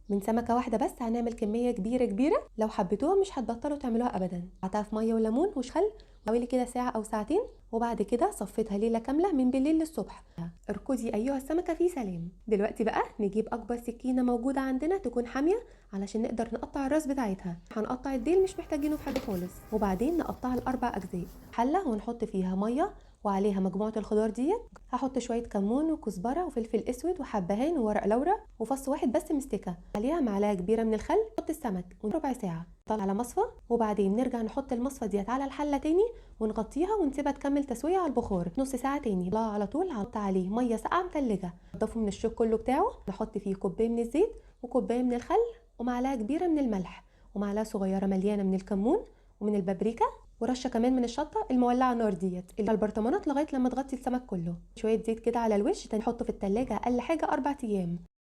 من سمكه واحده بس هنعمل كميه كبيره كبيره، لو حبيتوها مش هتبطلوا تعملوها ابدا. قطعتها في ميه وليمون وخل حوالي كده ساعه او ساعتين، وبعد كده صفيتها ليله كامله من بالليل للصبح. اركضي ايها السمكه في سلام. دلوقتي بقى نجيب اكبر سكينه موجوده عندنا تكون حاميه علشان نقدر نقطع الراس بتاعتها. هنقطع الديل مش محتاجينه في حاجه خالص، وبعدين نقطعها لاربع اجزاء. حله ونحط فيها ميه وعليها مجموعه الخضار ديت. هحط شويه كمون وكزبره وفلفل اسود وحبهان وورق لورا وفص واحد بس مستكه. عليها معلقه كبيره من الخل. نحط السمك وربع ساعه طلع على مصفى، وبعدين نرجع نحط المصفى ديت على الحله تاني ونغطيها ونسيبها تكمل تسويه على البخار نص ساعه تاني. طلع على طول هحط عليه ميه ساقعه متلجه، نضفه من الشوك كله بتاعه. نحط فيه كوبايه من الزيت وكوبايه من الخل ومعلقه كبيره من الملح ومعلقه صغيره مليانه من الكمون ومن البابريكا ورشه كمان من الشطه المولعه نار ديت البرطمانات لغايه لما تغطي السمك كله. شويه زيت كده على الوش، تاني نحطه في التلاجة اقل حاجه 4 ايام.